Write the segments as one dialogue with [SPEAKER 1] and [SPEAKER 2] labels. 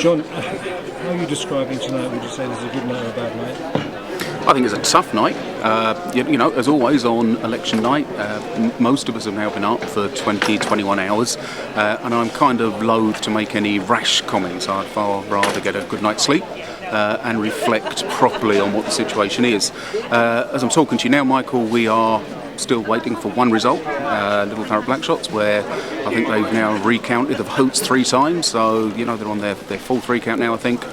[SPEAKER 1] John, how are you describing tonight? Would you say this is a good night or a bad night?
[SPEAKER 2] I think it's a tough night. As always on election night, most of us have now been up for 20, 21 hours, and I'm kind of loath to make any rash comments. I'd far rather get a good night's sleep and reflect properly on what the situation is. As I'm talking to you now, Michael, we are still waiting for one result, Little Thurrock Blackshots, where I think they've now recounted the votes 3 times, so they're on their 4th recount now, I think.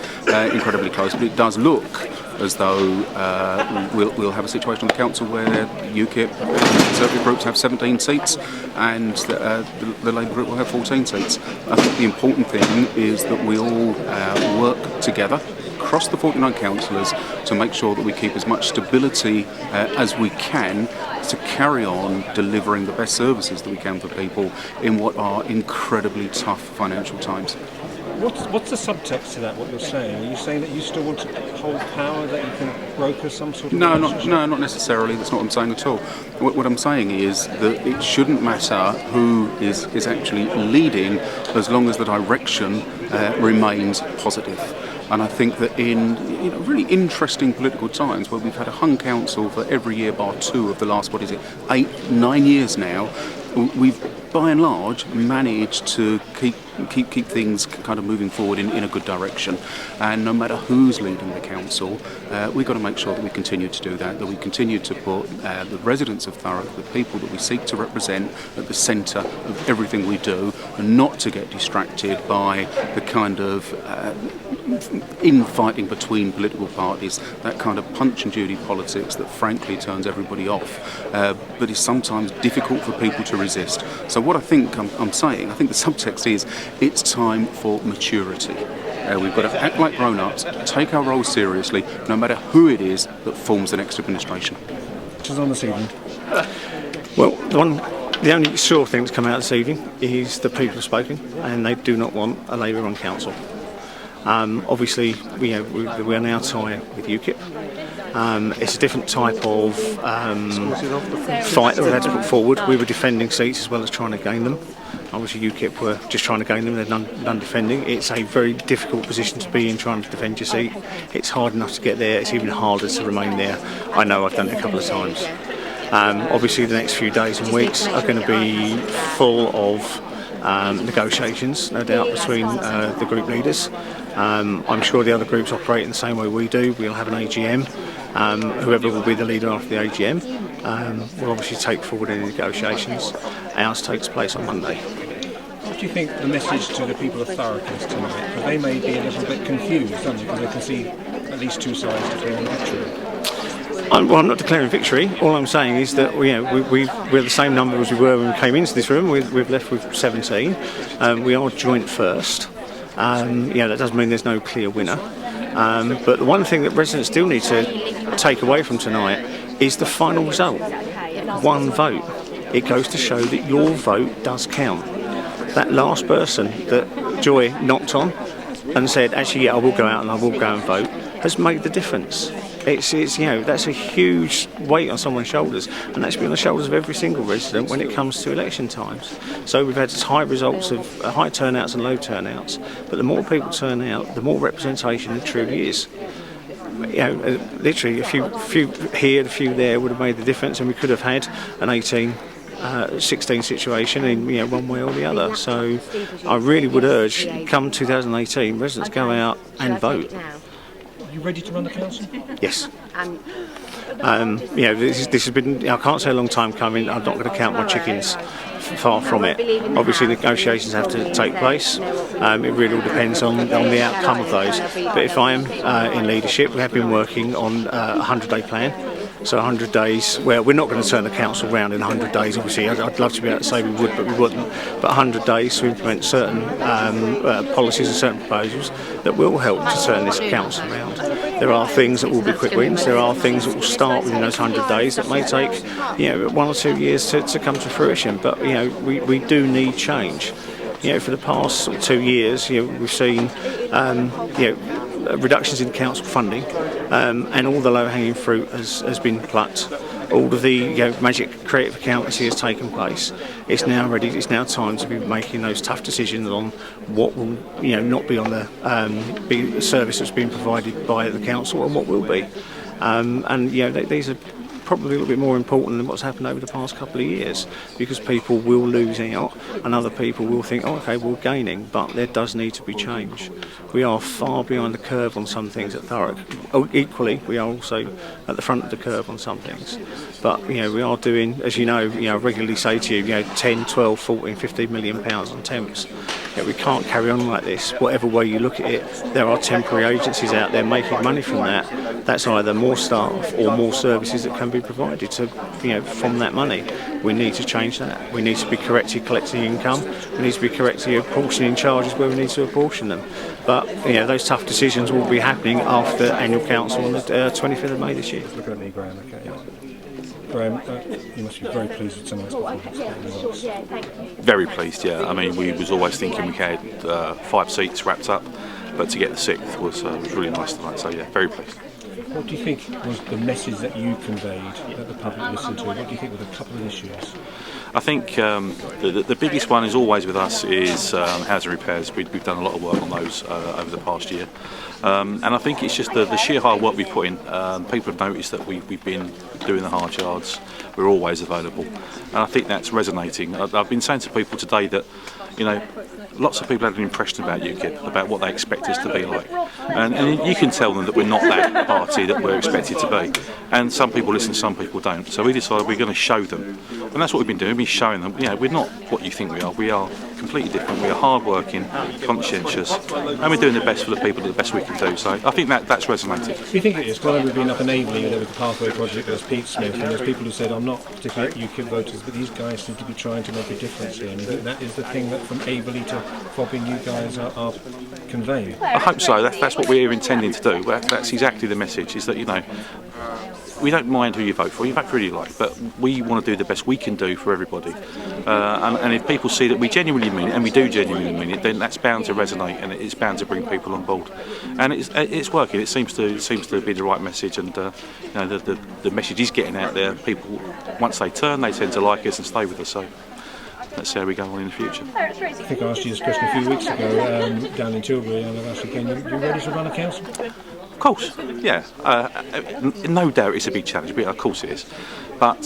[SPEAKER 2] Incredibly close, but it does look as though we'll have a situation on the council where UKIP and Conservative groups have 17 seats and the Labour group will have 14 seats. I think the important thing is that we all work together across the 49 councillors to make sure that we keep as much stability as we can to carry on delivering the best services that we can for people in what are incredibly tough financial times.
[SPEAKER 1] What's the subtext to that, what you're saying? Are you saying that you still want to hold power, that you can broker some sort of relationship?
[SPEAKER 2] No, not necessarily. That's not what I'm saying at all. What I'm saying is that it shouldn't matter who is actually leading as long as the direction remains positive. And I think that in really interesting political times where we've had a hung council for every year bar 2 of the last, 8, 9 years now, we've by and large managed to keep things kind of moving forward in a good direction. And no matter who's leading the council, we've got to make sure that we continue to do that we continue to put the residents of Thurrock, the people that we seek to represent, at the centre of everything we do, and not to get distracted by the kind of infighting between political parties, that kind of punch and judy politics that frankly turns everybody off, but is sometimes difficult for people to resist. So what I think I'm saying, I think the subtext is, it's time for maturity. We've got to act like grown-ups, take our role seriously, no matter who it is that forms the next administration.
[SPEAKER 1] Which is on this evening?
[SPEAKER 3] Well, the only sure thing to come out this evening is the people have spoken, and they do not want a Labour-run council. Obviously, we are now tied with UKIP. It's a different type of fight that we had to put forward. We were defending seats as well as trying to gain them. Obviously, UKIP were just trying to gain them, they're none defending. It's a very difficult position to be in, trying to defend your seat. It's hard enough to get there, it's even harder to remain there. I know, I've done it a couple of times. Obviously, the next few days and weeks are going to be full of negotiations, no doubt, between the group leaders. I'm sure the other groups operate in the same way we do. We'll have an AGM. Whoever will be the leader after the AGM will obviously take forward any negotiations. Ours takes place on Monday.
[SPEAKER 1] What do you think the message to the people of Thurrock is tonight? Because they may be a little bit confused, don't they? Because they can see at least 2 sides declaring victory.
[SPEAKER 3] I'm not declaring victory. All I'm saying is that we're the same number as we were when we came into this room. We've left with 17. We are joint first. That doesn't mean there's no clear winner. But the one thing that residents still need to take away from tonight is the final result. 1 vote. It goes to show that your vote does count. That last person that Joy knocked on and said, actually, yeah, I will go out and I will go and vote, has made the difference. It's that's a huge weight on someone's shoulders, and that should be on the shoulders of every single resident when it comes to election times. So we've had high results of high turnouts and low turnouts, but the more people turn out, the more representation it truly is. Literally a few here, a few there would have made the difference, and we could have had an 18-16 situation in one way or the other. So I really would urge, come 2018, residents go out and vote.
[SPEAKER 1] Are you ready to run the council?
[SPEAKER 3] Yes. This has been, I can't say a long time coming. I'm not going to count my chickens, far from it. Obviously negotiations have to take place. It really all depends on the outcome of those. But if I am in leadership, we have been working on a 100-day plan. So 100 days, well, we're not going to turn the council round in 100 days, obviously. I'd love to be able to say we would, but we wouldn't. But 100 days to implement certain policies and certain proposals that will help to turn this council around. There are things that will be quick wins. There are things that will start within those 100 days that may take 1 or 2 years to come to fruition. But we do need change. For the past 2 years, we've seen reductions in council funding, and all the low-hanging fruit has been plucked. all of the magic creative accountancy has taken place. It's now ready. It's now time to be making those tough decisions on what will not be on the be service that's being provided by the council and what will be. These are probably a little bit more important than what's happened over the past couple of years, because people will lose out and other people will think, oh, okay, we're gaining, but there does need to be change. We are far behind the curve on some things at Thurrock. Equally, we are also at the front of the curve on some things. But we are doing, as I regularly say to you, 10, 12, 14, 15 million pounds on temps. We can't carry on like this. Whatever way you look at it, there are temporary agencies out there making money from that. That's either more staff or more services that can be provided from that money. We need to change that. We need to be correctly collecting income. We need to be correctly apportioning charges where we need to apportion them. But those tough decisions will be happening after annual council on the 25th of May this year.
[SPEAKER 1] Look at me, Graham. Okay. Graham, you must be very pleased with tonight's performance.
[SPEAKER 4] Very pleased, yeah. I mean, we was always thinking we had 5 seats wrapped up, but to get the 6th was really nice tonight. So yeah, very pleased.
[SPEAKER 1] What do you think was the message that you conveyed that the public listened to? What do you think were the couple of issues?
[SPEAKER 4] I think the biggest one is always with us is housing repairs. We've done a lot of work on those over the past year. And I think it's just the sheer hard work we put in. People have noticed that we've been doing the hard yards. We're always available. And I think that's resonating. I've been saying to people today that, lots of people have an impression about UKIP, about what they expect us to be like. And you can tell them that we're not that party that we're expected to be. And some people listen, some people don't. So we decided we're going to show them. And that's what we've been doing. We've been showing them, we're not what you think we are. We are completely different. We are hard-working, conscientious, and we're doing the best for the people, the best we can do. So I think that's resonated.
[SPEAKER 1] Do you think it is? Because we've been up in Aveley, there was the Pathway Project, there's Pete Smith, and there's people who said, I'm not particularly UKIP voters, but these guys seem to be trying to make a difference here. And you think that is the thing that from Aveley to Fobbing you guys are conveying?
[SPEAKER 4] I hope so. That's what we're intending to do. That's exactly the message, is that, we don't mind who you vote for, you vote for who you like, but we want to do the best we can do for everybody. And if people see that we genuinely mean it, and we do genuinely mean it, then that's bound to resonate and it's bound to bring people on board. And it's working. It seems to be the right message, and the message is getting out there. People, once they turn, they tend to like us and stay with us. So let's see how we go on in the future.
[SPEAKER 1] I think I asked you this question a few weeks ago down in Tilbury, and I've asked you again, you ready to run a council?
[SPEAKER 4] Of course, yeah. No doubt it's a big challenge, but of course it is. But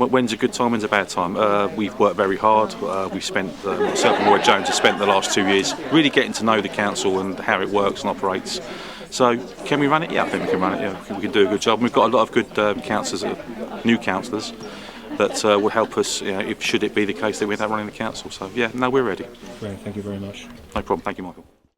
[SPEAKER 4] when's a good time, when's a bad time? We've worked very hard. We've spent, certainly Roy Jones has spent the last 2 years really getting to know the council and how it works and operates. So can we run it? Yeah, I think we can run it. Yeah, I think we can do a good job. And we've got a lot of good councillors, new councillors, that will help us, if should it be the case that we're not running the council. So yeah, no, we're ready.
[SPEAKER 1] Great, thank you very much.
[SPEAKER 4] No problem. Thank you, Michael.